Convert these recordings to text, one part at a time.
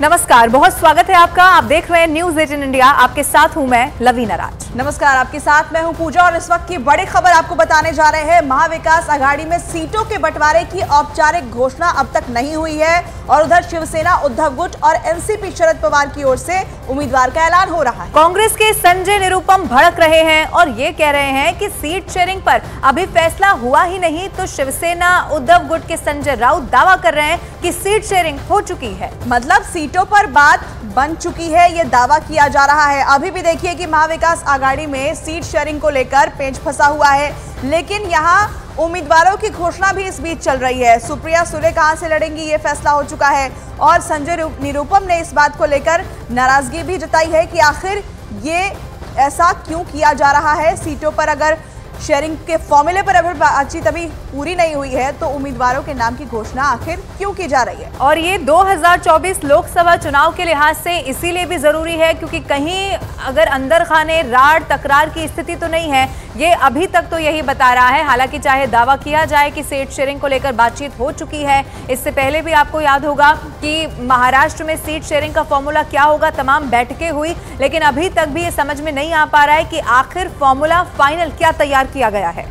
नमस्कार, बहुत स्वागत है आपका। आप देख रहे हैं न्यूज़ 18 इंडिया। आपके साथ हूं मैं लवीना राज। नमस्कार, आपके साथ मैं हूं पूजा और इस वक्त की बड़ी खबर आपको बताने जा रहे हैं। महाविकास आघाड़ी में सीटों के बंटवारे की औपचारिक घोषणा अब तक नहीं हुई है और उधर शिवसेना, उद्धव गुट और एनसीपी शरद पवार की ओर से उम्मीदवार का ऐलान हो रहा है। कांग्रेस के संजय निरुपम भड़क रहे हैं और ये कह रहे हैं कि सीट शेयरिंग पर अभी फैसला हुआ ही नहीं, तो शिवसेना, उद्धव गुट के संजय राउत दावा कर रहे हैं कि सीट शेयरिंग हो चुकी है। मतलब सीटों पर बात बन चुकी है, ये दावा किया जा रहा है। अभी भी देखिए कि महाविकास आघाड़ी में सीट शेयरिंग को लेकर पेंच फंसा हुआ है, लेकिन यहाँ उम्मीदवारों की घोषणा भी इस बीच चल रही है। सुप्रिया सुले कहां से लड़ेंगी, ये फैसला हो चुका है और संजय निरुपम ने इस बात को लेकर नाराजगी भी जताई है कि आखिर ये ऐसा क्यों किया जा रहा है। सीटों पर अगर शेयरिंग के फॉर्मूले पर अगर बातचीत अभी पूरी नहीं हुई है तो उम्मीदवारों के नाम की घोषणा आखिर क्यों की जा रही है। और ये 2024 लोकसभा चुनाव के लिहाज से इसीलिए भी जरूरी है क्योंकि कहीं अगर अंदर खाने राड़ तकरार की स्थिति तो नहीं है, ये अभी तक तो यही बता रहा है। हालांकि चाहे दावा किया जाए कि सीट शेयरिंग को लेकर बातचीत हो चुकी है, इससे पहले भी आपको याद होगा कि महाराष्ट्र में सीट शेयरिंग का फॉर्मूला क्या होगा, तमाम बैठकें हुई, लेकिन अभी तक भी ये समझ में नहीं आ पा रहा है कि आखिर फॉर्मूला फाइनल क्या तैयार किया गया है।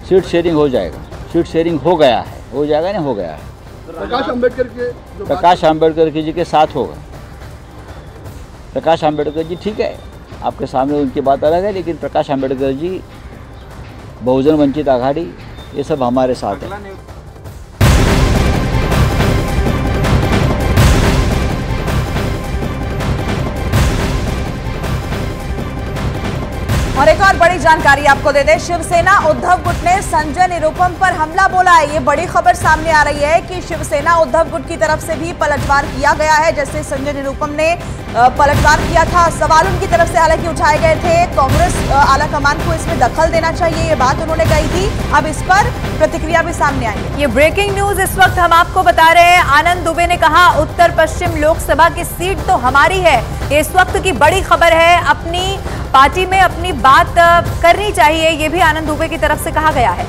सीट शेयरिंग हो जाएगा, सीट शेयरिंग हो गया है, हो जाएगा नहीं हो गया है। प्रकाश आंबेडकर जी के साथ होगा। प्रकाश आंबेडकर जी ठीक है, आपके सामने उनकी बात अलग है, लेकिन प्रकाश आंबेडकर जी, बहुजन वंचित आघाड़ी, ये सब हमारे साथ है। और एक और बड़ी जानकारी आपको दे दें, शिवसेना उद्धव गुट ने संजय निरुपम पर हमला बोला है। ये बड़ी खबर सामने आ रही है कि शिवसेना उद्धव गुट की तरफ से भी पलटवार किया गया है। जैसे संजय निरुपम ने पलटवार किया था, सवाल उनकी तरफ से हालांकि उठाए गए थे। कांग्रेस आलाकमान को इसमें दखल देना चाहिए, ये बात उन्होंने कही थी। अब इस पर प्रतिक्रिया भी सामने आई है। ये ब्रेकिंग न्यूज इस वक्त हम आपको बता रहे हैं। आनंद दुबे ने कहा उत्तर पश्चिम लोकसभा की सीट तो हमारी है। ये इस वक्त की बड़ी खबर है। अपनी पार्टी में अपनी बात करनी चाहिए, ये भी आनंद दुबे की तरफ से कहा गया है।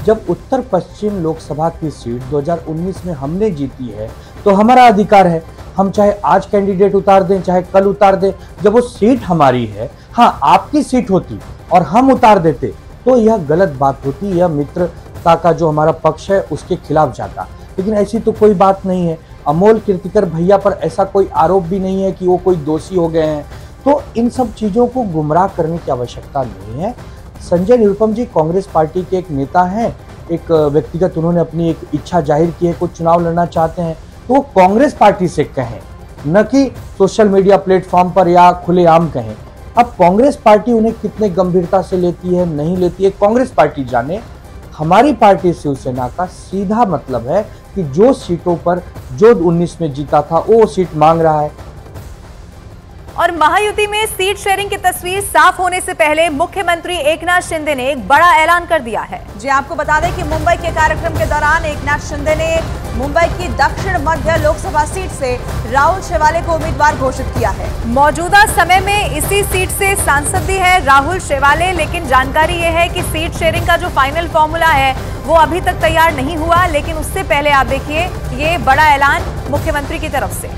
जब उत्तर पश्चिम लोकसभा की सीट 2019 में हमने जीती है तो हमारा अधिकार है, हम चाहे आज कैंडिडेट उतार दें चाहे कल उतार दें। जब वो सीट हमारी है, हाँ आपकी सीट होती और हम उतार देते तो यह गलत बात होती, यह मित्रता का जो हमारा पक्ष है उसके खिलाफ जाता। लेकिन ऐसी तो कोई बात नहीं है। अमोल कीर्तिकर भैया पर ऐसा कोई आरोप भी नहीं है कि वो कोई दोषी हो गए हैं, तो इन सब चीज़ों को गुमराह करने की आवश्यकता नहीं है। संजय निरुपम जी कांग्रेस पार्टी के एक नेता हैं, एक व्यक्तिगत उन्होंने अपनी एक इच्छा जाहिर की है, कुछ चुनाव लड़ना चाहते हैं तो वो कांग्रेस पार्टी से कहें, न कि सोशल मीडिया प्लेटफॉर्म पर या खुलेआम कहें। अब कांग्रेस पार्टी उन्हें कितने गंभीरता से लेती है नहीं लेती है कांग्रेस पार्टी जाने। हमारी पार्टी शिवसेना का सीधा मतलब है कि जो सीटों पर जो 19 में जीता था वो सीट मांग रहा है। और महायुति में सीट शेयरिंग की तस्वीर साफ होने से पहले मुख्यमंत्री एकनाथ शिंदे ने एक बड़ा ऐलान कर दिया है। जी आपको बता दें कि मुंबई के कार्यक्रम के दौरान एकनाथ शिंदे ने मुंबई की दक्षिण मध्य लोकसभा सीट से राहुल शेवाले को उम्मीदवार घोषित किया है। मौजूदा समय में इसी सीट से सांसद भी है राहुल शेवाले, लेकिन जानकारी ये है कि सीट शेयरिंग का जो फाइनल फॉर्मूला है वो अभी तक तैयार नहीं हुआ। लेकिन उससे पहले आप देखिए ये बड़ा ऐलान मुख्यमंत्री की तरफ से।